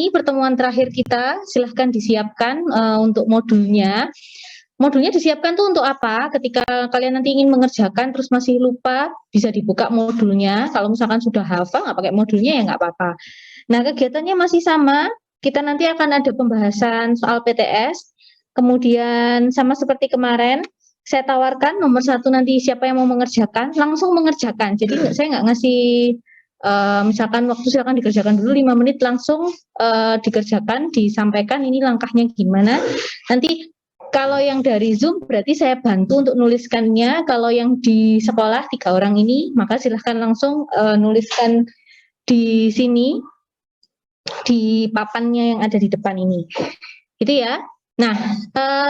ini pertemuan terakhir kita, silahkan disiapkan untuk modulnya. Modulnya disiapkan tuh untuk apa? Ketika kalian nanti ingin mengerjakan terus masih lupa, bisa dibuka modulnya. Kalau misalkan sudah hafal, nggak pakai modulnya ya nggak apa-apa. Nah, kegiatannya masih sama. Kita nanti akan ada pembahasan soal PTS. Kemudian sama seperti kemarin, saya tawarkan nomor 1 nanti siapa yang mau mengerjakan, langsung mengerjakan. Jadi saya nggak ngasih misalkan waktu silakan dikerjakan dulu 5 menit, langsung dikerjakan, disampaikan ini langkahnya gimana. Nanti kalau yang dari Zoom berarti saya bantu untuk nuliskannya. Kalau yang di sekolah 3 orang ini, maka silahkan langsung nuliskan di sini, di papannya yang ada di depan ini. Gitu ya. Nah,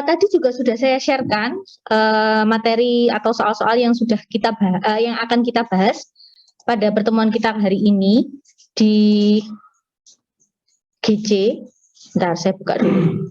tadi juga sudah saya sharekan materi atau soal-soal yang sudah yang akan kita bahas pada pertemuan kita hari ini di GC. Bentar, saya buka dulu.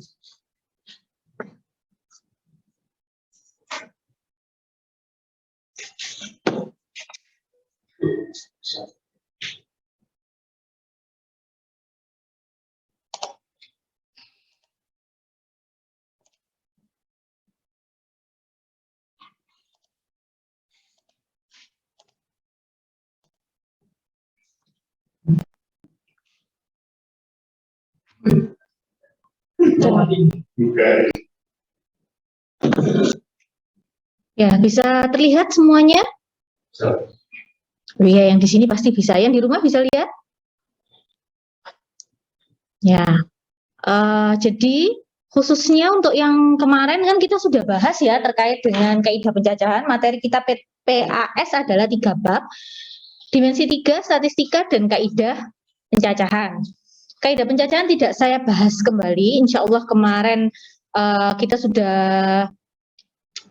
Ya, bisa terlihat semuanya? Oh iya, yang di sini pasti bisa. Yang di rumah bisa lihat? Ya, jadi khususnya untuk yang kemarin kan kita sudah bahas ya terkait dengan kaidah pencacahan. Materi kita PAS adalah 3 bab. Dimensi 3, statistika, dan kaidah pencacahan. Kaidah pencacahan tidak saya bahas kembali. Insya Allah kemarin kita sudah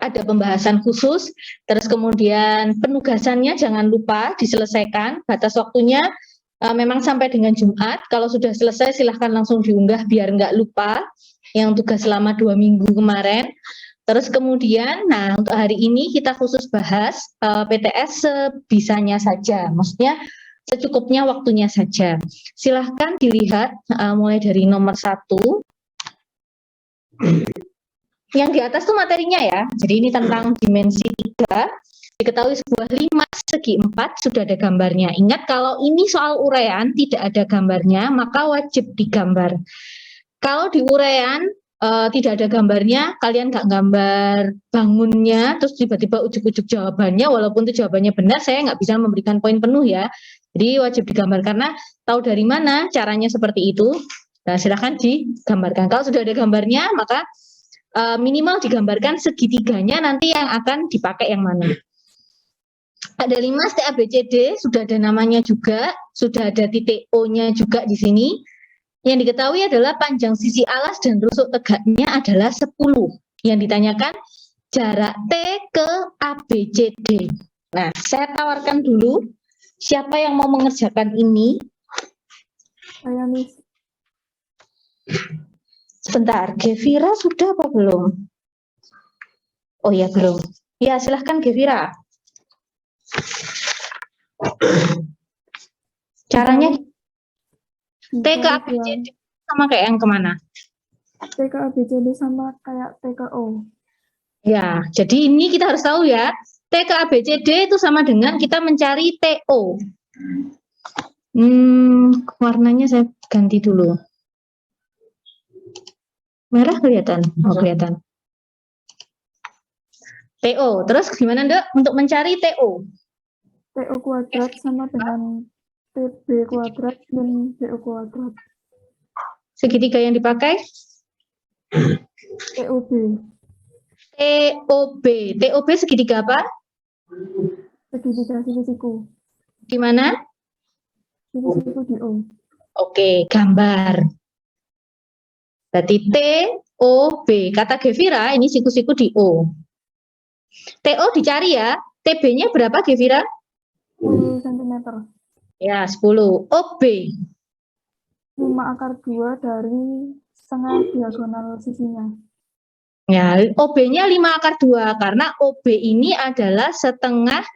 ada pembahasan khusus, terus kemudian penugasannya jangan lupa diselesaikan, batas waktunya memang sampai dengan Jumat. Kalau sudah selesai silahkan langsung diunggah biar nggak lupa yang tugas selama 2 minggu kemarin. Terus kemudian, nah untuk hari ini kita khusus bahas PTS sebisanya saja, maksudnya secukupnya waktunya saja. Silahkan dilihat mulai dari nomor 1. Yang di atas tuh materinya ya, jadi ini tentang dimensi 3, diketahui sebuah 5 segi 4 sudah ada gambarnya. Ingat kalau ini soal uraian tidak ada gambarnya, maka wajib digambar. Kalau di uraian tidak ada gambarnya, kalian nggak gambar bangunnya, terus tiba-tiba ujuk-ujuk jawabannya, walaupun itu jawabannya benar, saya nggak bisa memberikan poin penuh ya. Jadi wajib digambar, karena tahu dari mana caranya seperti itu. Nah, silahkan digambarkan. Kalau sudah ada gambarnya, maka minimal digambarkan segitiganya nanti yang akan dipakai yang mana. Ada 5 TABCD, sudah ada namanya juga, sudah ada titik O-nya juga di sini. Yang diketahui adalah panjang sisi alas dan rusuk tegaknya adalah 10. Yang ditanyakan jarak T ke ABCD. Nah, saya tawarkan dulu, siapa yang mau mengerjakan ini? Saya, Miss. Sebentar, Gevira sudah apa belum? Oh ya, belum. Ya, silahkan Gevira. Caranya T ke ABCD sama kayak yang kemana? T ke ABCD sama kayak T ke O. Ya, jadi ini kita harus tahu ya. T ke ABCD itu sama dengan kita mencari TO. Warnanya saya ganti dulu. Merah kelihatan? Oh, kelihatan. TO. Terus gimana, Dok? Untuk mencari TO? TO kuadrat sama dengan TB kuadrat dan BO kuadrat. Segitiga yang dipakai? TOB. TOB. TOB segitiga apa? Segitiga sisi-siku. Di mana? Sisi-siku di O. Oke, gambar. Berarti TOB. Kata Gevira, ini siku-siku di O. TO dicari ya. TB-nya berapa, Gevira? 10 cm. Ya, 10. OB. 5/2 dari setengah diagonal sisinya. Ya, OB-nya 5/2 karena OB ini adalah setengah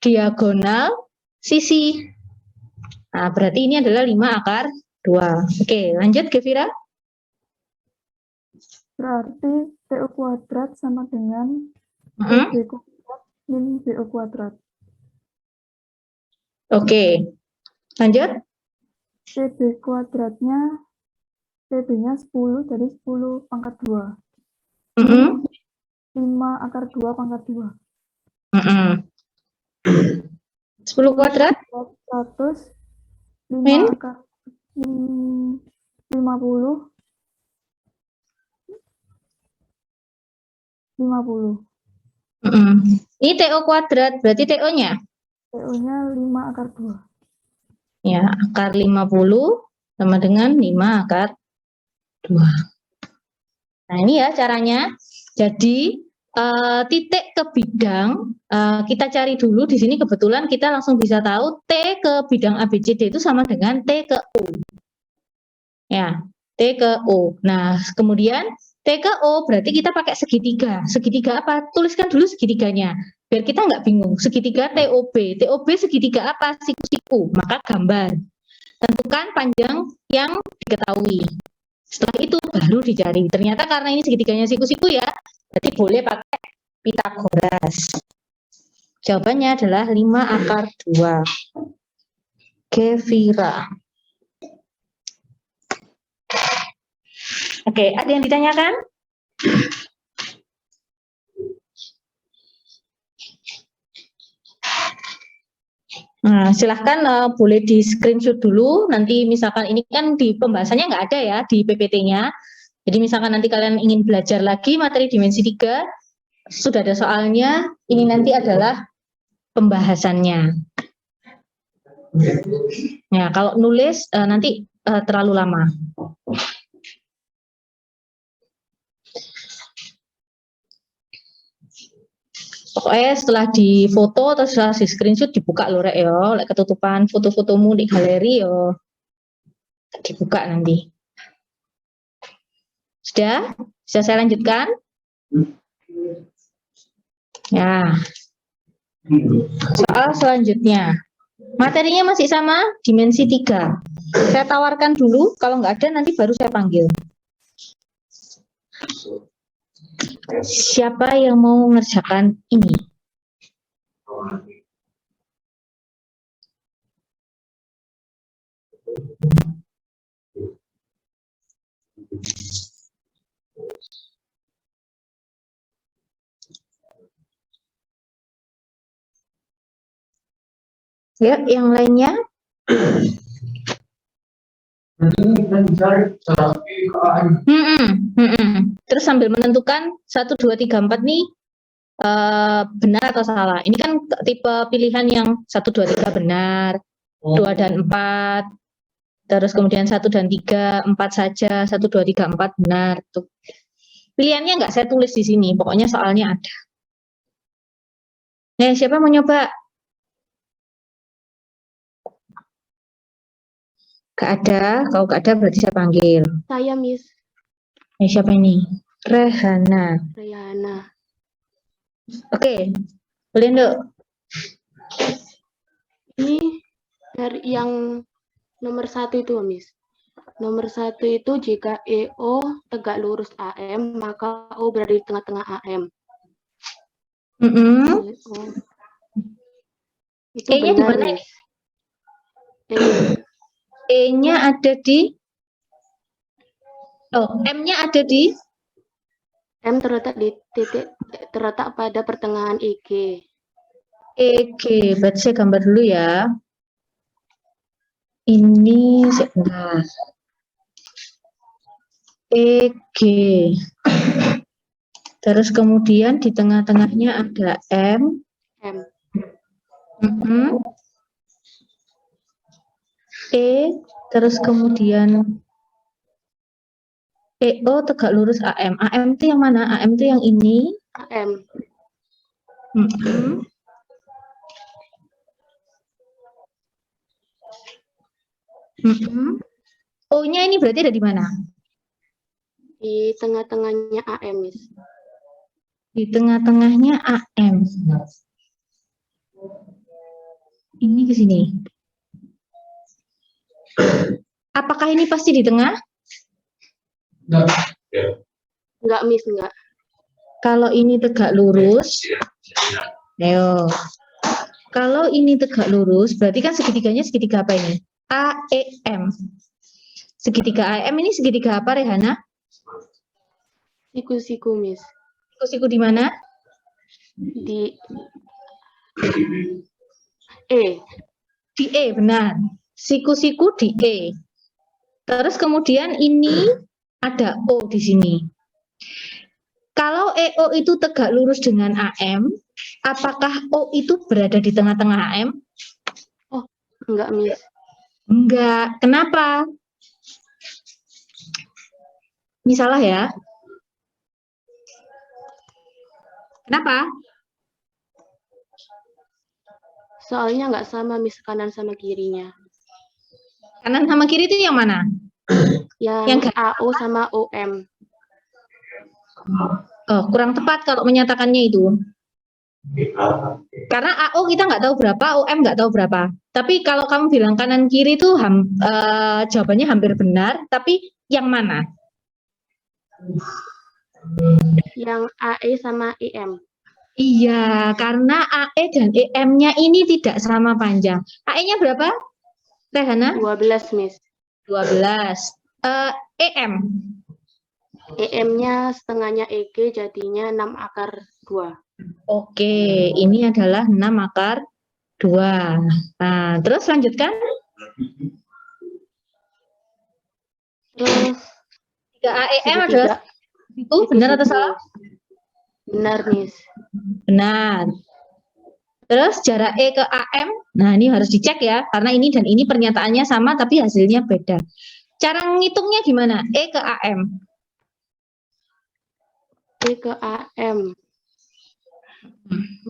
diagonal sisi. Nah, berarti ini adalah 5/2. 2. Oke, lanjut Gevira. Berarti TU kuadrat sama dengan Mm-mm. TB kuadrat min BO kuadrat. Oke, lanjut. TB kuadratnya, TB-nya 10 dari 10 pangkat 2. Mm-mm. Min 5 akar 2 pangkat 2. Mm-mm. 10 kuadrat 100, 5 min akar min 50, 50. Mm-mm. Ini TO kuadrat, berarti TO-nya? TU-nya 5 akar 2. Ya, akar 50 sama dengan 5 akar 2. Nah, ini ya caranya. Jadi, titik ke bidang, kita cari dulu di sini kebetulan kita langsung bisa tahu T ke bidang ABCD itu sama dengan T ke O. Ya, T ke O. Nah, kemudian T ke O berarti kita pakai segitiga. Segitiga apa? Tuliskan dulu segitiganya. Biar kita nggak bingung. Segitiga TOB. TOB segitiga apa? Siku-siku. Maka gambar. Tentukan panjang yang diketahui. Setelah itu baru dicari. Ternyata karena ini segitiganya siku-siku ya, berarti boleh pakai Pitagoras. Jawabannya adalah 5 akar 2. Gevira. Oke, ada yang ditanyakan? Nah, silahkan boleh di screenshot dulu. Nanti misalkan ini kan di pembahasannya nggak ada ya di PPT-nya. Jadi misalkan nanti kalian ingin belajar lagi materi dimensi 3, sudah ada soalnya, ini nanti adalah pembahasannya. Ya, kalau nulis nanti terlalu lama. Pokoknya setelah di foto atau setelah di screenshot dibuka lho rek ya, lek ketutupan foto-fotomu di galeri yo dibuka nanti. Sudah? Bisa saya lanjutkan? Ya. Soal selanjutnya. Materinya masih sama, dimensi 3. Saya tawarkan dulu, kalau nggak ada nanti baru saya panggil. Siapa yang mau mengerjakan ini? Ya, yang lainnya? Terus sambil menentukan 1, 2, 3, 4 nih benar atau salah. Ini kan tipe pilihan yang 1, 2, 3 benar, 2 dan 4, terus kemudian 1 dan 3, 4 saja, 1, 2, 3, 4 benar. Tuh. Pilihannya nggak saya tulis di sini, pokoknya soalnya ada. Siapa mau nyoba? Gak ada, kalau gak ada berarti saya panggil. Saya, Miss. Siapa ini? Rehana. Oke, boleh Nduk. Ini dari yang nomor 1 itu, Miss. Nomor 1 itu jika EO tegak lurus AM, maka O berada di tengah-tengah AM. Itu E-nya benar, di mana? Miss. E-nya ada di M-nya ada di M terletak di terletak pada pertengahan EG. EG, berarti saya gambar dulu ya. Ini sebentar. EG. Terus kemudian di tengah-tengahnya ada M. E, terus kemudian EO tegak lurus AM. AM itu yang mana? AM itu yang ini. AM. O-nya ini berarti ada di mana? Di tengah-tengahnya AM, Miss. Di tengah-tengahnya AM. Ini ke sini. Apakah ini pasti di tengah? Enggak, Miss, enggak. Kalau ini tegak lurus, ayo. Kalau ini tegak lurus, berarti kan segitiganya segitiga apa ini? AEM. Segitiga AEM ini segitiga apa, Rehana? Siku-siku, Miss. Siku-siku di mana? Di E. Di E, benar. Siku-siku di E. Terus kemudian ini ada O di sini. Kalau EO itu tegak lurus dengan AM, apakah O itu berada di tengah-tengah AM? Enggak, Miss. Enggak. Kenapa? Ini salah ya. Kenapa? Soalnya enggak sama, Miss, kanan sama kirinya. Kanan sama kiri itu yang mana? Yang Yang AO sama OM. Oh, kurang tepat kalau menyatakannya itu. Karena AO kita nggak tahu berapa, OM nggak tahu berapa. Tapi kalau kamu bilang kanan kiri itu jawabannya hampir benar, tapi yang mana? Yang AE sama EM. Iya, karena AE dan EM-nya ini tidak sama panjang. AE-nya berapa, Rehana? 12, Miss. 12. EM? EM-nya setengahnya EG jadinya 6 akar 2. Oke, ini adalah 6 akar 2. Nah, terus lanjutkan. Terus 3 AEM segitiga. adalah itu benar atau salah? Benar, Miss. Benar. Terus jarak E ke AM, nah ini harus dicek ya, karena ini dan ini pernyataannya sama tapi hasilnya beda. Cara ngitungnya gimana? E ke AM. E ke AM.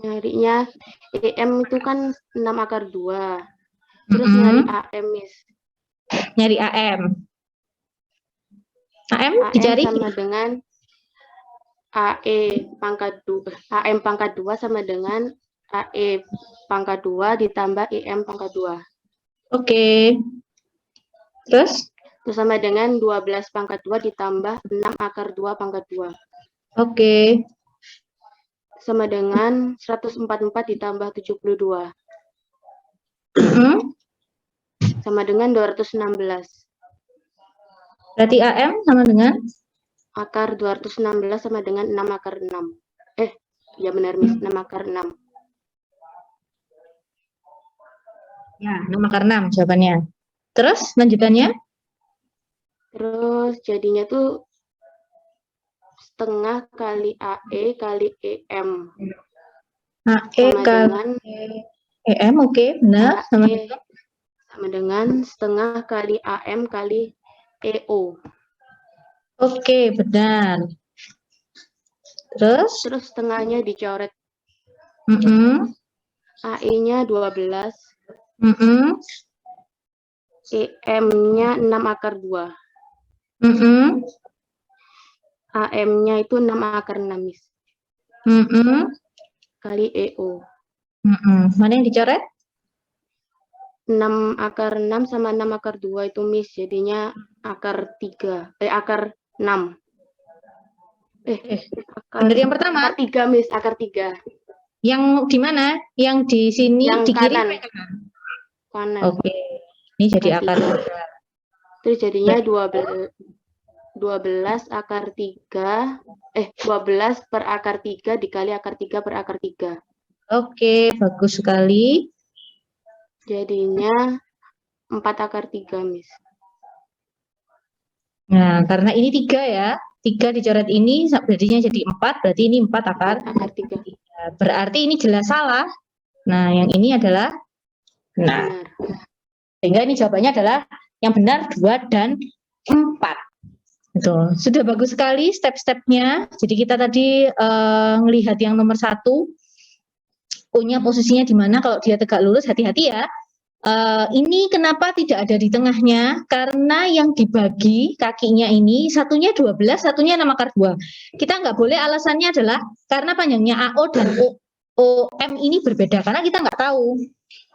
Nyarinya EM itu kan 6 akar 2. Terus nyari AM, Miss. Nyari AM. AM AM dicari sama dengan AE pangkat 2. AM pangkat 2 sama dengan AE pangkat 2 ditambah EM pangkat 2. Oke. Terus? Itu sama dengan 12 pangkat 2 ditambah 6 akar 2 pangkat 2. Oke. Sama dengan 144 ditambah 72. Sama dengan 216. Berarti AM sama dengan? Akar 216 sama dengan 6 akar 6. Ya benar, Miss. 6 akar 6. Ya, 6 akar 6 jawabannya. Terus lanjutannya? Terus jadinya tuh setengah kali AE kali EM. AE Sama kali dengan EM, oke, benar. AE sama dengan setengah kali AM kali EO. Oke, benar. Terus? Terus setengahnya dicoret. AE-nya 12. EM-nya 6 akar 2. AM-nya itu 6 akar 6, Miss. Kali EO. Mana yang dicoret? 6 akar 6 sama 6 akar 2 itu, Miss. Jadinya akar 3. Akar 6. Benar yang pertama? Akar 3, Miss. Akar 3. Yang di mana? Yang di sini, Yang di kiri? kanan. Kanan. Oke. Ini jadi akar 3. Terus jadinya 12 akar 3. 12 per akar 3 dikali akar 3 per akar 3. Oke, bagus sekali. Jadinya 4 akar 3, Miss. Nah, karena ini 3 ya. 3 dicoret ini, berarti jadi 4. Berarti ini 4 akar 3. Berarti ini jelas salah. Nah, yang ini adalah benar. Sehingga ini jawabannya adalah yang benar 2 dan 4. Itu sudah bagus sekali step-stepnya. Jadi kita tadi melihat yang nomor 1, punya posisinya di mana. Kalau dia tegak lurus, hati-hati ya. Ini kenapa tidak ada di tengahnya? Karena yang dibagi kakinya ini satunya 12, satunya 6 akar 2. Kita nggak boleh, alasannya adalah karena panjangnya AO dan OM ini berbeda, karena kita nggak tahu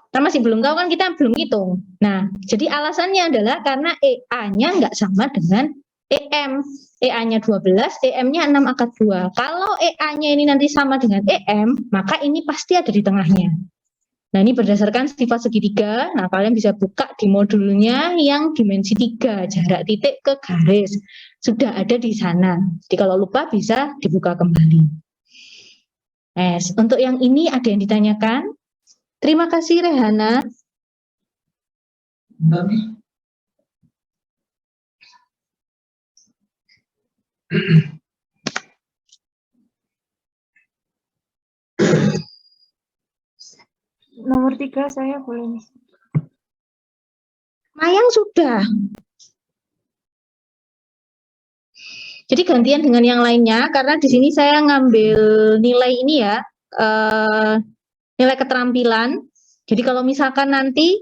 Kan masih belum tahu kan, kita belum hitung. Nah, jadi alasannya adalah karena EA-nya nggak sama dengan EM. EA-nya 12, EM-nya 6/2. Kalau EA-nya ini nanti sama dengan EM, maka ini pasti ada di tengahnya. Nah, ini berdasarkan sifat segitiga. Nah, kalian bisa buka di modulnya yang dimensi 3, jarak titik ke garis. Sudah ada di sana. Jadi kalau lupa bisa dibuka kembali. Untuk yang ini ada yang ditanyakan? Terima kasih Rehana. Nomor 3 saya boleh. Mayang sudah. Jadi gantian dengan yang lainnya, karena di sini saya ngambil nilai ini ya, nilai keterampilan. Jadi kalau misalkan nanti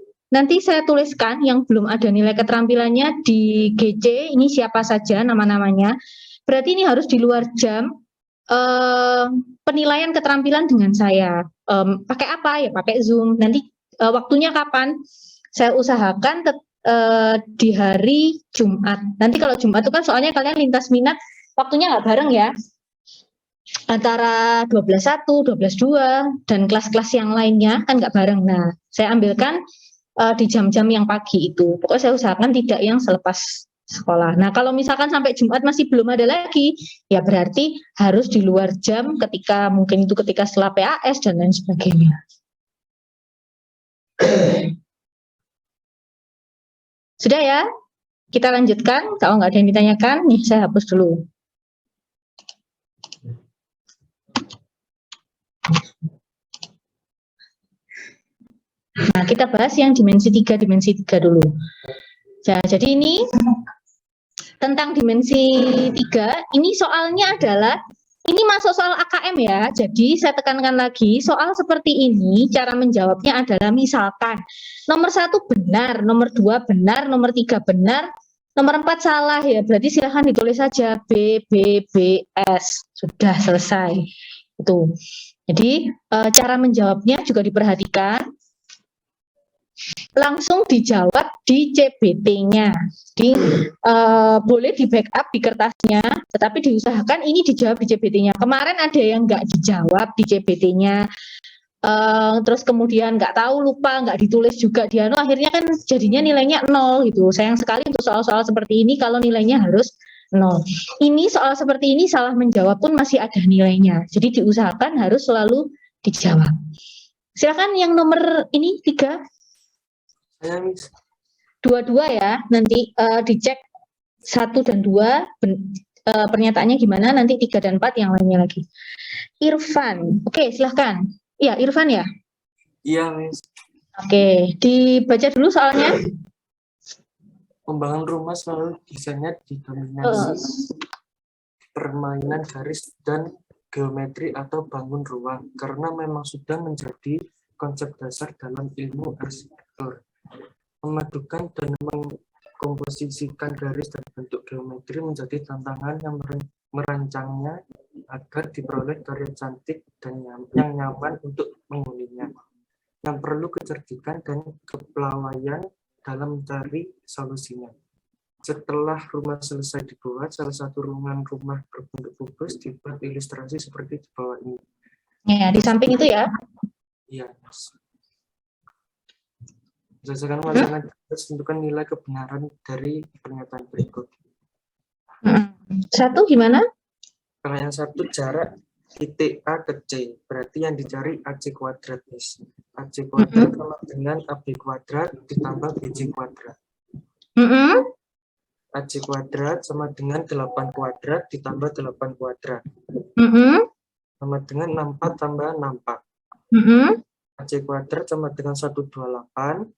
saya tuliskan yang belum ada nilai keterampilannya di GC, ini siapa saja nama-namanya. Berarti ini harus di luar jam penilaian keterampilan dengan saya. Pakai apa ya? Pakai Zoom. Nanti waktunya kapan? Saya usahakan di hari Jumat. Nanti kalau Jumat itu kan soalnya kalian lintas minat, waktunya nggak bareng ya. Antara 12.1, 12.2, dan kelas-kelas yang lainnya kan nggak bareng. Nah, saya ambilkan di jam-jam yang pagi itu. Pokoknya saya usahakan tidak yang selepas sekolah. Nah, kalau misalkan sampai Jumat masih belum ada lagi, ya berarti harus di luar jam ketika mungkin itu ketika setelah PAS dan lain sebagainya. Sudah ya? Kita lanjutkan. Kalau nggak ada yang ditanyakan, nih saya hapus dulu. Nah, kita bahas yang dimensi 3 dulu. Jadi ini tentang dimensi 3, ini soalnya adalah, ini masuk soal AKM ya, jadi saya tekankan lagi, soal seperti ini, cara menjawabnya adalah misalkan, nomor 1 benar, nomor 2 benar, nomor 3 benar, nomor 4 salah ya, berarti silahkan ditulis saja B, B, B, S, sudah selesai. Itu. Jadi, cara menjawabnya juga diperhatikan, langsung dijawab di CBT-nya. Jadi boleh di backup di kertasnya, tetapi diusahakan ini dijawab di CBT-nya. Kemarin ada yang nggak dijawab di CBT-nya, terus kemudian nggak tahu, lupa, nggak ditulis juga di akhirnya kan jadinya nilainya 0 gitu. Sayang sekali untuk soal-soal seperti ini kalau nilainya harus 0. Ini soal seperti ini salah menjawab pun masih ada nilainya. Jadi diusahakan harus selalu dijawab. Silakan yang nomor ini 3. Dua-dua ya, nanti dicek 1 dan 2 pernyataannya gimana, nanti 3 dan 4 yang lainnya lagi. Irfan, oke silahkan. Iya Irfan ya? Iya Miss. Oke, dibaca dulu soalnya. Membangun rumah selalu desainnya didominasi permainan garis dan geometri atau bangun ruang, karena memang sudah menjadi konsep dasar dalam ilmu arsitektur. Memadukan dan mengkomposisikan garis dan bentuk geometri menjadi tantangan yang merancangnya agar diperoleh karya cantik dan yang nyaman untuk penghuninya, yang perlu kecerdikan dan kepelawaian dalam mencari solusinya. Setelah rumah selesai dibuat, salah satu ruangan rumah berbentuk kubus dibuat ilustrasi seperti di bawah ini. Ya, di samping itu ya. Iya, Mas. Berdasarkan wacana tentukan nilai kebenaran dari pernyataan berikut. 1 gimana? Kalau yang 1 jarak titik A ke C, berarti yang dicari AC kuadrat, Miss. AC kuadrat sama dengan AB kuadrat ditambah BC kuadrat. AC kuadrat sama dengan 8 kuadrat ditambah 8 kuadrat. Sama dengan 64 tambah 64. AC kuadrat sama dengan 128.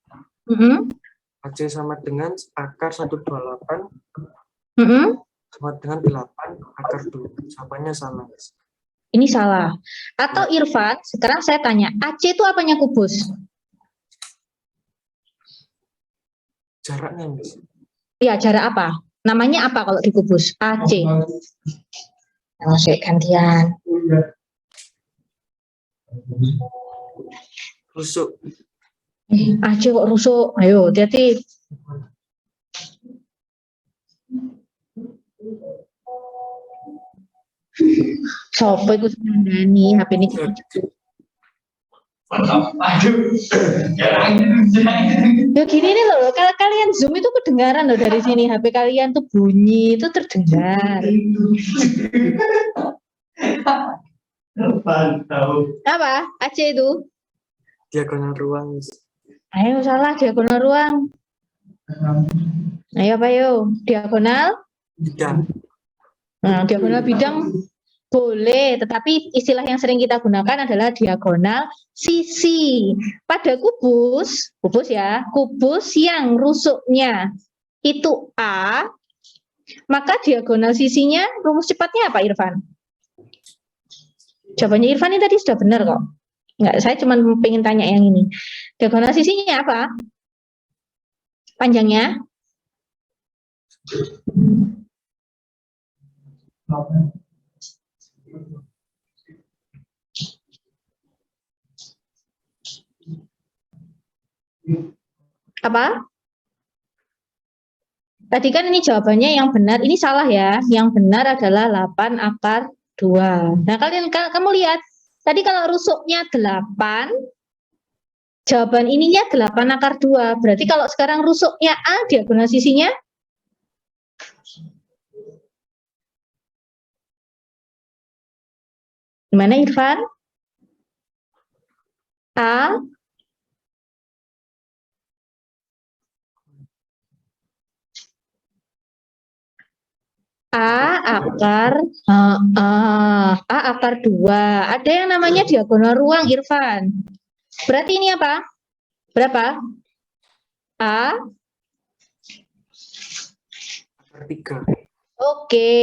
AC sama dengan akar 128. Sama dengan 8 akar 2. Jawabannya salah. Ini salah. Atau Irfan, sekarang saya tanya, AC itu apanya kubus? Jaraknya, Miss. Iya, jarak apa? Namanya apa kalau dikubus? AC. Oke, gantian. Rusuk. Aceh kok rusuk. Ayo, hati-hati. Sopo iku sing HP ini. Ya gini nih loh, kalau kalian Zoom itu kedengaran loh dari sini, HP kalian tuh bunyi itu terdengar. Apa? Aceh itu? Diagonal ruang, Miss. Ayo salah, diagonal ruang. Ayo apa yo? Diagonal? Bidang. Nah, diagonal bidang boleh, tetapi istilah yang sering kita gunakan adalah diagonal sisi. Pada kubus ya, kubus yang rusuknya itu A, maka diagonal sisinya rumus cepatnya apa, Irfan? Jawabannya Irfan ini tadi sudah benar kok. Enggak, saya cuma pengen tanya yang ini. Diagonal sisinya apa? Panjangnya? Apa? Tadi kan ini jawabannya yang benar, ini salah ya. Yang benar adalah 8 akar 2. Nah, kamu lihat, tadi kalau rusuknya 8, jawaban ininya 8 akar 2. Berarti kalau sekarang rusuknya A, diagonal sisinya? Gimana Irfan? A? A akar 2. Ada yang namanya diagonal ruang, Irfan. Berarti ini apa? Berapa? A? Akar 3. Oke,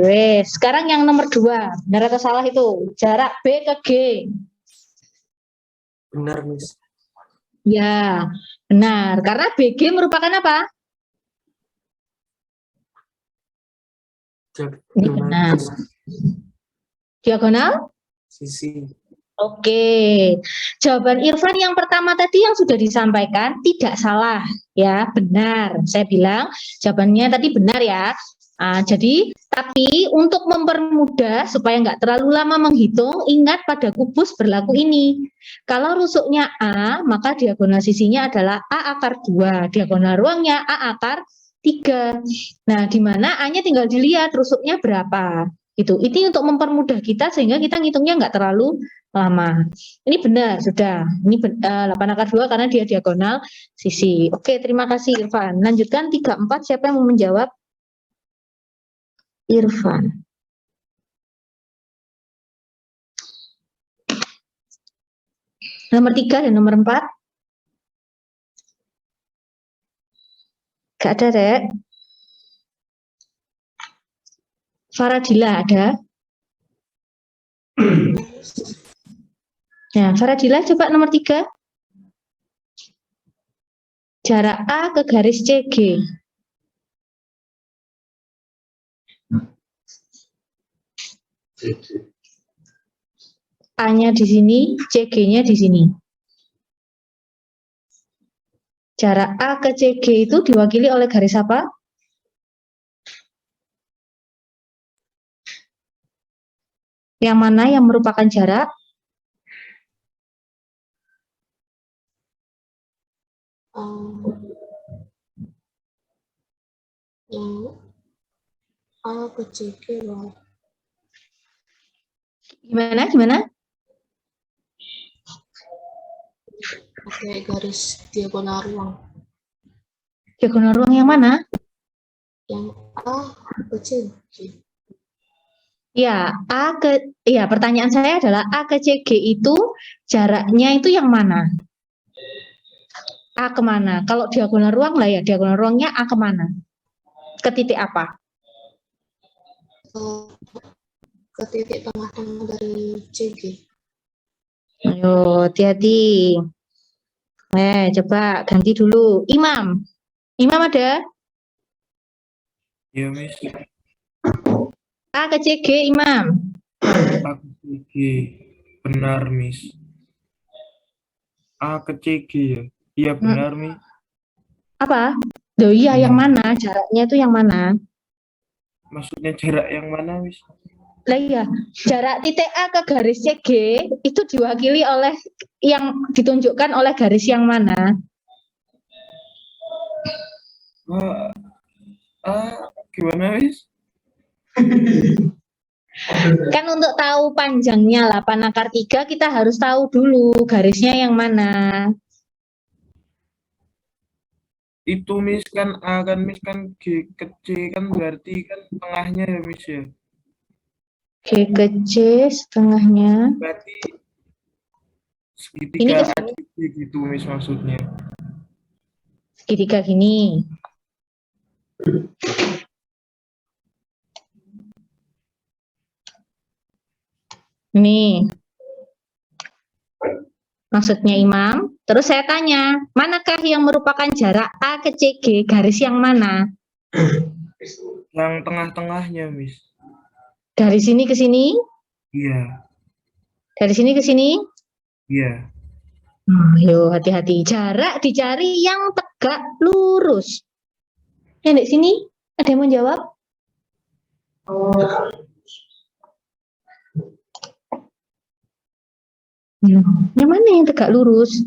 wes. Sekarang yang nomor 2. Benar atau salah itu? Jarak B ke G. Benar, Miss. Ya, benar. Karena BG merupakan apa? Diagonal Diagonal? sisi. Oke. Jawaban Irfan yang pertama tadi yang sudah disampaikan tidak salah. Ya, benar. Saya bilang jawabannya tadi benar ya. Jadi, tapi untuk mempermudah supaya nggak terlalu lama menghitung, ingat pada kubus berlaku ini. Kalau rusuknya A, maka diagonal sisinya adalah A akar 2. Diagonal ruangnya A akar 3. Nah, di mana A-nya tinggal dilihat rusuknya berapa. Ini untuk mempermudah kita sehingga kita ngitungnya nggak terlalu lama. Ini benar, sudah. Ini 8 akar 2 karena dia diagonal sisi. Oke, terima kasih Irfan. Lanjutkan 3, 4, siapa yang mau menjawab? Irfan. Nomor 3 dan nomor 4. Gak ada, Rek. Faradila ada? Nah, Faradila coba nomor 3. Jarak A ke garis CG. A-nya di sini, CG-nya di sini. Jarak A ke CG itu diwakili oleh garis apa? Yang mana yang merupakan jarak? Yang A ke CG loh. Gimana? Pakai garis diagonal ruang. Diagonal ruang yang mana? Yang A ke CG. Ya, pertanyaan saya adalah A ke CG itu jaraknya itu yang mana? A kemana? Kalau diagonal ruang lah ya, diagonal ruangnya A kemana? Ke titik apa? Ke titik tengah-tengah dari CG. Ayo, hati-hati. Coba ganti dulu. Imam ada? Iya, Miss. A ke CG, Imam. A ke CG. Benar, Miss. A ke CG ya. Iya benar, Miss. Apa? Loh iya, yang mana? Jaraknya itu yang mana? Maksudnya jarak yang mana, Miss? Lah iya, jarak titik A ke garis CG itu diwakili oleh yang ditunjukkan oleh garis yang mana? Wah, gimana, Miss? Kan untuk tahu panjangnya 8 akar 3 kita harus tahu dulu garisnya yang mana. Itu, Miss, kan A kan, Miss, kan G ke C kan berarti kan tengahnya ya, Miss ya. G ke C setengahnya. Berarti Ini segitiga ke ACB gitu, Miss, maksudnya. segitiga gini. Nih. Maksudnya Imam. Terus saya tanya, manakah yang merupakan jarak A ke CG, garis yang mana? Yang tengah-tengahnya, Miss. Dari sini ke sini? Iya, Dari sini ke sini? iya. Ayo hati-hati. Jarak dicari yang tegak lurus. Ya, di sini ada yang mau jawab? Yang mana yang tegak lurus?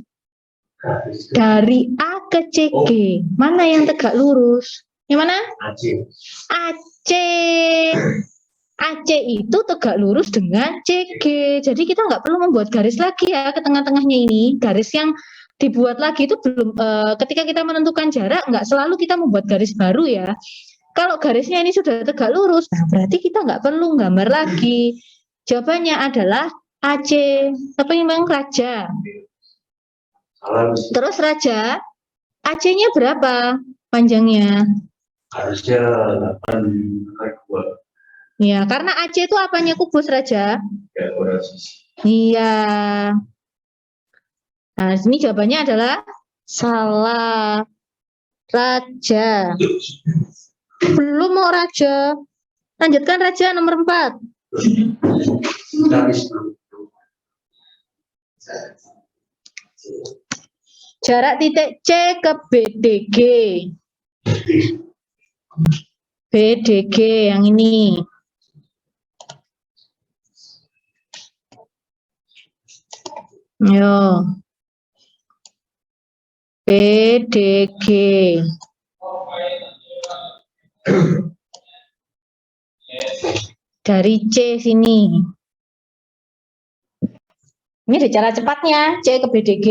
Dari A ke CG. Mana yang tegak lurus? Yang mana? AC. AC itu tegak lurus dengan CG. Jadi kita nggak perlu membuat garis lagi ya ke tengah-tengahnya ini. Garis yang dibuat lagi itu belum, ketika kita menentukan jarak nggak selalu kita membuat garis baru ya. Kalau garisnya ini sudah tegak lurus, nah berarti kita nggak perlu gambar lagi. Jawabannya adalah AC. Apa yang memang Raja? Terus Raja, AC-nya berapa panjangnya? Harusnya 8 Ya, karena AC itu apanya kubus Raja? ya sisi. Iya. Nah, sini jawabannya adalah salah. Raja. Belum mau Raja. Lanjutkan Raja nomor 4. Jarak titik C ke BDG. BDG yang ini. Yo. BDG. Dari C sini. Ini ada cara cepatnya, C ke BDG.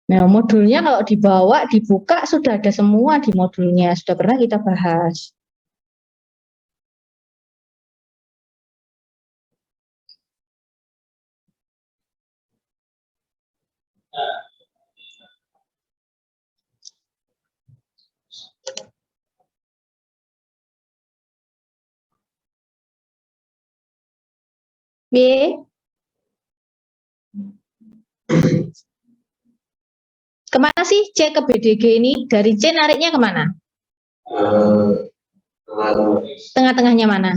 Nah, modulnya kalau dibawa, dibuka, sudah ada semua di modulnya. Sudah pernah kita bahas. B. Kemana sih C ke BDG ini? Dari C nariknya kemana? Tengah-tengahnya mana?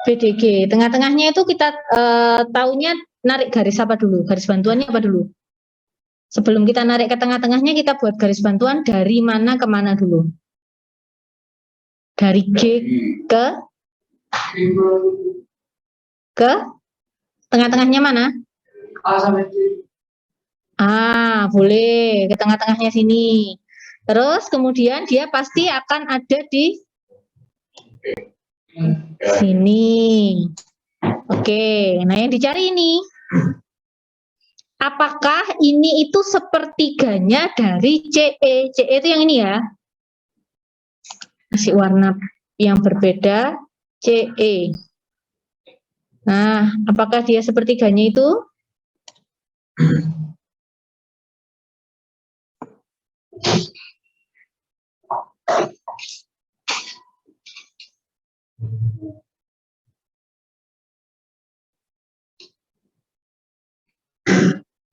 BDG. Tengah-tengahnya itu kita taunya narik garis apa dulu? Garis bantuannya apa dulu? Sebelum kita narik ke tengah-tengahnya, kita buat garis bantuan dari mana ke mana dulu? Dari G ke tengah-tengahnya mana? Boleh ke tengah-tengahnya sini. Terus kemudian dia pasti akan ada di sini. Oke, nah yang dicari ini, apakah ini itu sepertiganya dari CE? CE itu yang ini ya. Kasih warna yang berbeda, CE. Nah, apakah dia sepertiganya itu?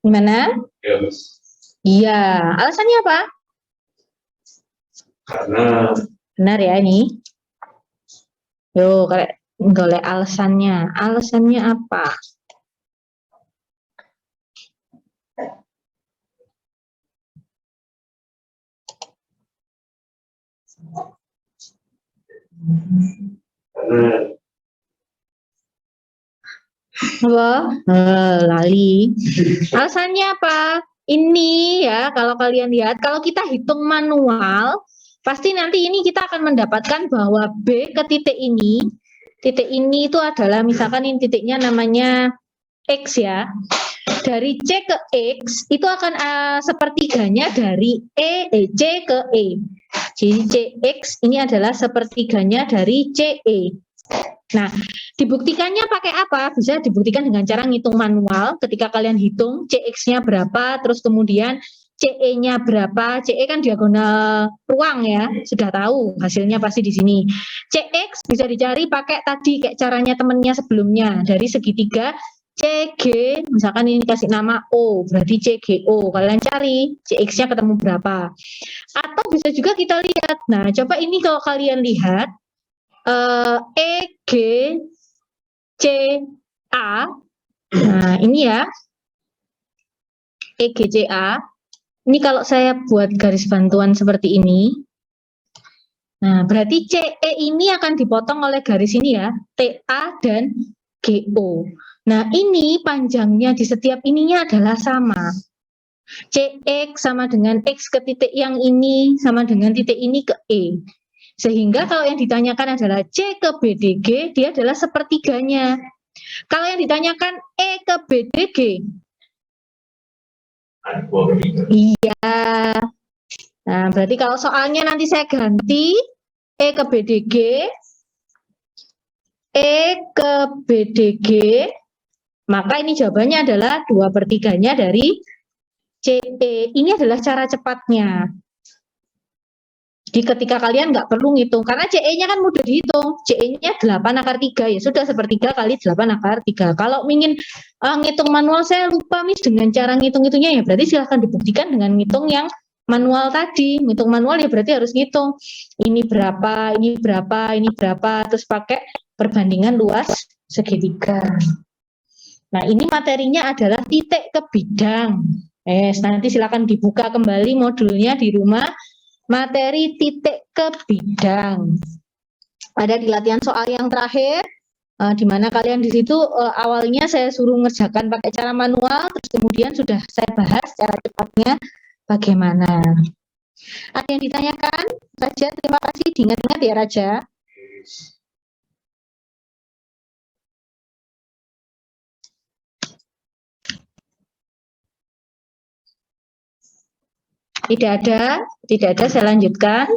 Gimana? Iya, alasannya apa? Karena Benar ya ini? Yo, golek alasannya. Alasannya apa? karena Apa? Lali. Alasannya apa? Ini ya, kalau kalian lihat, kalau kita hitung manual, pasti nanti ini kita akan mendapatkan bahwa B ke titik ini itu adalah, misalkan ini titiknya namanya X ya. Dari C ke X itu akan sepertiganya dari C ke E. Jadi CX ini adalah sepertiganya dari CE. Nah, dibuktikannya pakai apa? Bisa dibuktikan dengan cara ngitung manual. Ketika kalian hitung CX-nya berapa, terus kemudian CE-nya berapa. CE kan diagonal ruang ya, sudah tahu hasilnya pasti di sini. CX bisa dicari pakai tadi kayak caranya temennya sebelumnya. Dari segitiga CG, misalkan ini kasih nama O, berarti CGO. Kalian cari CX-nya ketemu berapa. Atau bisa juga kita lihat. Nah, coba ini kalau kalian lihat, EGCA, nah ini ya, EGCA, ini kalau saya buat garis bantuan seperti ini, nah berarti CE ini akan dipotong oleh garis ini ya, TA dan GO. Nah ini panjangnya di setiap ininya adalah sama. CX sama dengan X ke titik yang ini, sama dengan titik ini ke E. Sehingga kalau yang ditanyakan adalah C ke BDG, dia adalah sepertiganya. Kalau yang ditanyakan E ke BDG, iya. Nah, berarti kalau soalnya nanti saya ganti E ke BDG, maka ini jawabannya adalah 2/3-nya dari CE. Ini adalah cara cepatnya. Jadi ketika kalian nggak perlu ngitung, karena CE-nya kan mudah dihitung. CE-nya 8/3, ya sudah 1/3 kali 8/3. Kalau ingin ngitung manual, saya lupa Miss dengan cara ngitung-hitungnya ya, berarti silahkan dibuktikan dengan ngitung yang manual tadi. Ngitung manual ya berarti harus ngitung. Ini berapa, ini berapa, ini berapa, terus pakai perbandingan luas segitiga. Nah ini materinya adalah titik ke bidang. Nanti silakan dibuka kembali modulnya di rumah. Materi titik ke bidang. Ada di latihan soal yang terakhir, di mana kalian di situ awalnya saya suruh ngerjakan pakai cara manual, terus kemudian sudah saya bahas cara cepatnya bagaimana. Ada yang ditanyakan? Raja, terima kasih. Diingat-ingat ya Raja. Tidak ada, saya lanjutkan.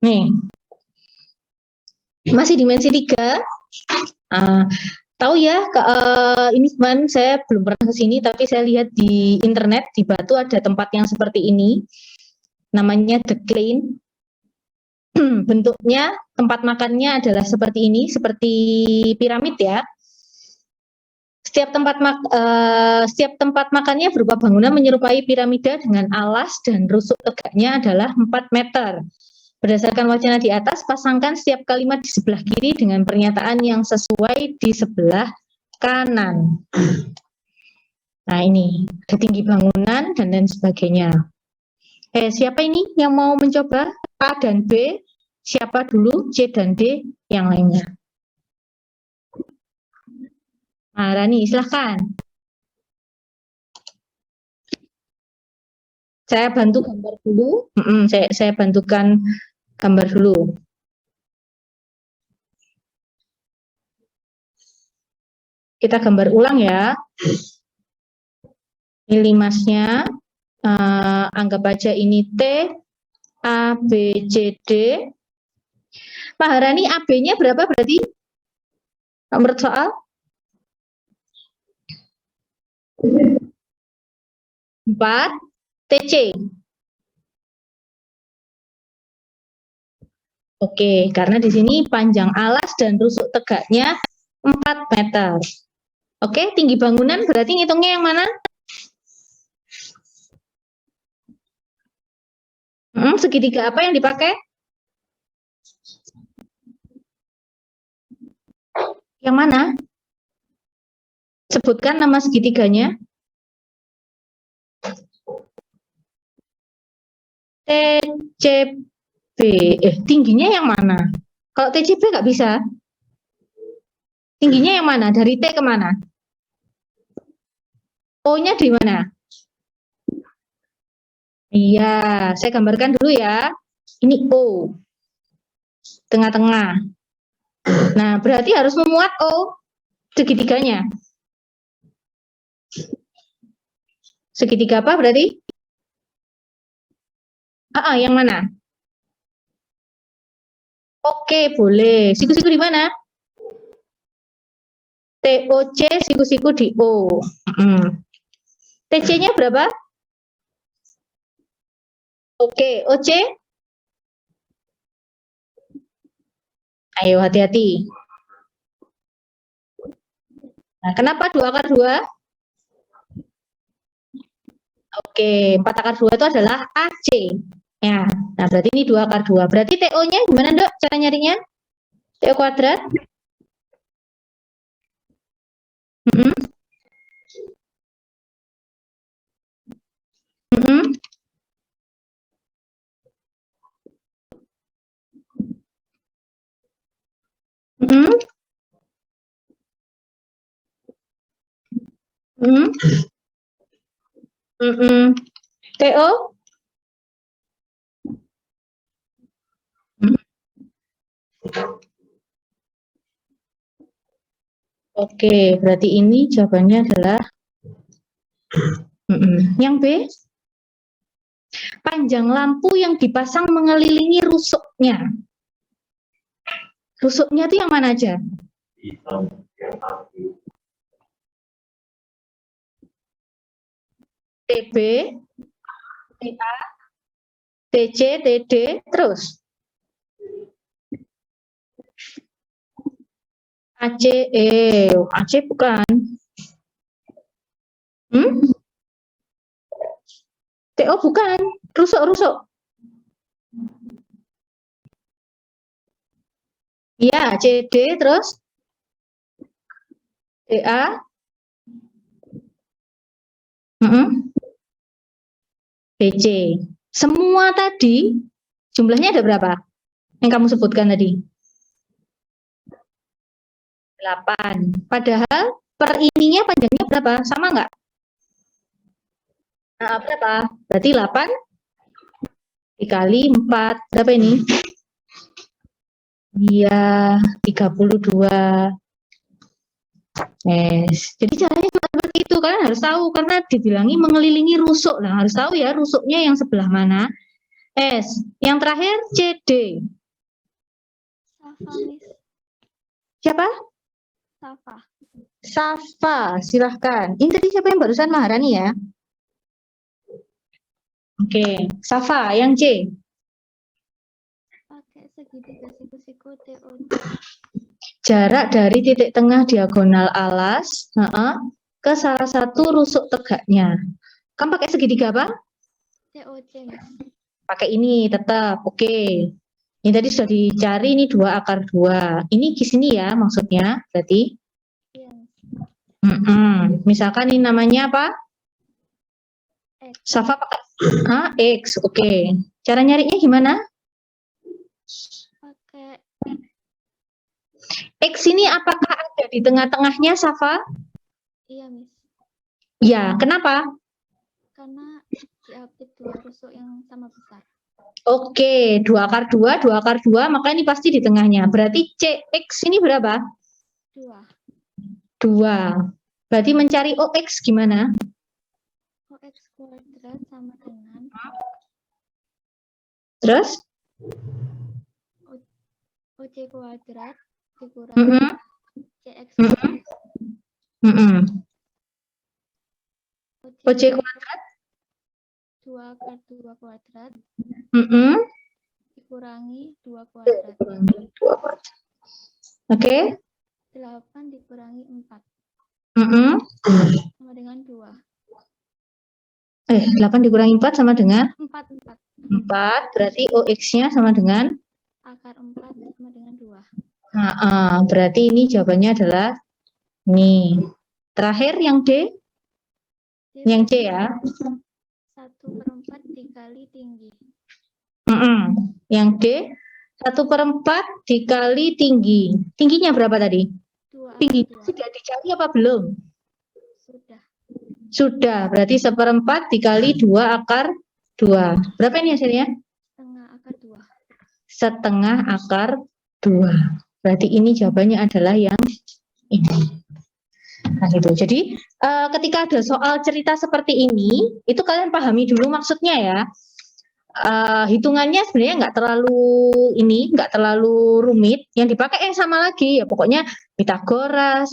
Nih, masih dimensi 3. Tahu ya, ini kemarin saya belum pernah ke sini, tapi saya lihat di internet, di Batu ada tempat yang seperti ini, namanya The Clean. Bentuknya, tempat makannya adalah seperti ini, seperti piramid ya. Setiap tempat makannya berupa bangunan menyerupai piramida dengan alas dan rusuk tegaknya adalah 4 meter. Berdasarkan wacana di atas, pasangkan setiap kalimat di sebelah kiri dengan pernyataan yang sesuai di sebelah kanan. Nah ini, ada tinggi bangunan dan lain sebagainya. Siapa ini yang mau mencoba? A dan B, siapa dulu? C dan D, yang lainnya. Nah, Rani, silahkan. Saya bantu gambar dulu. Saya bantukan gambar dulu. Kita gambar ulang ya. Ini limasnya. Anggap aja ini T, A, B, C, D. Pak Harani, AB-nya berapa berarti? Menurut soal? 4 TC. Oke, karena di sini panjang alas dan rusuk tegaknya 4 meter. Oke, tinggi bangunan berarti ngitungnya yang mana? Segitiga apa yang dipakai? Yang mana? Sebutkan nama segitiganya. TCB. Tingginya yang mana? Kalau TCB nggak bisa. Tingginya yang mana? Dari T ke mana? O-nya di mana? Iya, saya gambarkan dulu ya. Ini O. Tengah-tengah. Nah, berarti harus memuat O segitiganya. Segitiga apa berarti? Yang mana? Oke, boleh. Siku-siku di mana? TOC, siku-siku di O. TC-nya berapa? Oke, OC? Ayo, hati-hati. Nah, kenapa 2 akar 2? Oke, 4 akar 2 itu adalah AC. Ya, nah berarti ini 2 akar 2. Berarti TO-nya gimana, Dok? Cara nyarinya? TO kuadrat? Mm-mm. Mm-mm. Mm-mm. Mm-mm. Mm-mm. TO? Oke, berarti ini jawabannya adalah yang B. Panjang lampu yang dipasang mengelilingi rusuknya. Rusuknya itu yang mana aja? Hitam yang api. TB, TA, TC, TD, terus AC, AC bukan. TO bukan, rusuk-rusuk. Ya, CD, terus DA, BC. Semua tadi jumlahnya ada berapa? Yang kamu sebutkan tadi? 8. Padahal per ininya panjangnya berapa? Sama nggak? Nah, berapa? Berarti 8 dikali 4. Berapa ini? Iya, 32. Yes. Jadi caranya seperti itu, kalian harus tahu karena dibilangi mengelilingi rusuk. Nah, harus tahu ya rusuknya yang sebelah mana. S. Yang terakhir CD. Safa, Miss. Siapa? Safa. Safa, silahkan. Ini tadi siapa yang barusan Maharani ya? Oke, Safa, yang C. Pakai segitiga siku-siku TO. Jarak dari titik tengah diagonal alas ke salah satu rusuk tegaknya. Kamu pakai segitiga apa? TOC, Miss. Pakai ini tetap, oke. Ini tadi sudah dicari, ini 2 akar 2. Ini di sini ya maksudnya, berarti? Iya, Miss. Misalkan ini namanya apa? X. Safa pakai X, oke. Cara nyarinya gimana? Pakai X ini apakah ada di tengah-tengahnya, Safa? iya, Miss. Ya, kenapa? Karena diapit 2 rusuk yang sama besar. Oke, 2 akar 2, 2 akar 2, maka ini pasti di tengahnya. Berarti CX ini berapa? 2. 2. Berarti mencari OX gimana? OX kuadrat sama dengan Terus? OC kuadrat dikurangi CX kuadrat. OC kuadrat? 2 akar 2 kuadrat dikurangi 2 kuadrat. Oke. 8 dikurangi 4. Mm-mm. sama dengan 2. 8 dikurangi 4 sama dengan 4. 4, berarti OX-nya sama dengan, Akar 4 sama dengan 2. berarti ini jawabannya adalah nih. Terakhir yang D, yang C ya. 1/4 dikali tinggi. Yang D, 1/4 dikali tinggi. Tingginya berapa tadi? 2 Tinggi akar 2. sudah dicari apa belum? Sudah. Sudah, berarti 1/4 dikali 2 akar 2. Berapa ini hasilnya? Setengah akar 2. Setengah akar 2. Berarti ini jawabannya adalah yang ini. Nah, gitu. Jadi, ketika ada soal cerita seperti ini, itu kalian pahami dulu maksudnya ya. Hitungannya sebenarnya nggak terlalu rumit. Yang dipakai yang sama lagi ya, pokoknya Pitagoras,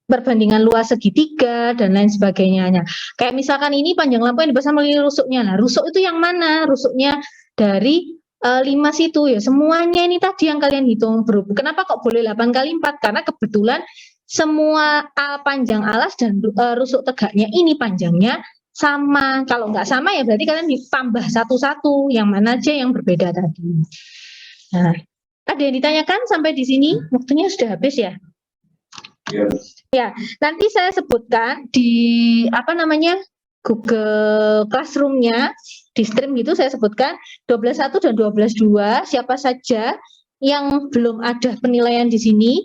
perbandingan luas segitiga dan lain sebagainya. Kayak misalkan ini panjang lampu yang dipasang melalui rusuknya. Nah, rusuk itu yang mana? Rusuknya dari 5 situ ya. Semuanya ini tadi yang kalian hitung, Bro. Kenapa kok boleh 8 kali 4? Karena kebetulan semua panjang alas dan rusuk tegaknya ini panjangnya sama. Kalau nggak sama ya berarti kalian ditambah satu-satu. Yang mana aja yang berbeda tadi. Nah, ada yang ditanyakan sampai di sini? Waktunya sudah habis ya? Ya, nanti saya sebutkan di Google Classroom-nya, di stream gitu saya sebutkan 12.1 dan 12.2 siapa saja yang belum ada penilaian di sini.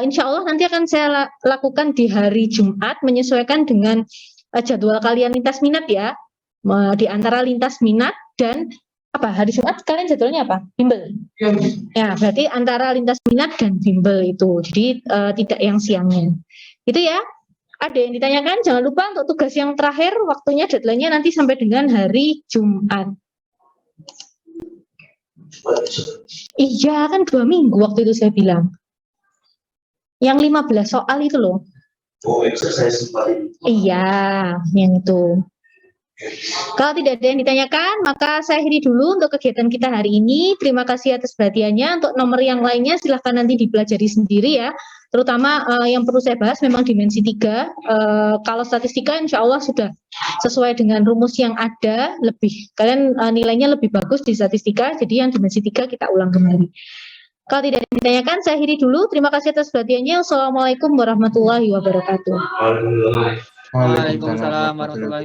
Insya Allah nanti akan saya lakukan di hari Jumat menyesuaikan dengan jadwal kalian lintas minat ya. Di antara lintas minat dan hari Jumat kalian jadwalnya apa? Bimbel. Ya, berarti antara lintas minat dan bimbel itu. Jadi tidak yang siangnya. Itu ya. Ada yang ditanyakan? Jangan lupa untuk tugas yang terakhir waktunya deadline-nya nanti sampai dengan hari Jumat. Iya, kan 2 minggu waktu itu saya bilang. Yang 15 soal itu loh. Oh, exercise 4. Iya, yang itu. Kalau tidak ada yang ditanyakan, maka saya akhiri dulu untuk kegiatan kita hari ini. Terima kasih atas perhatiannya. Untuk nomor yang lainnya silahkan nanti dipelajari sendiri ya. Terutama yang perlu saya bahas memang dimensi 3. Kalau statistika insya Allah sudah sesuai dengan rumus yang ada, kalian nilainya lebih bagus di statistika, jadi yang dimensi 3 kita ulang kembali. Kalau tidak ada yang ditanyakan, saya akhiri dulu. Terima kasih atas perhatiannya. Wassalamualaikum warahmatullahi wabarakatuh. Waalaikumsalam. Waalaikumsalam warahmatullahi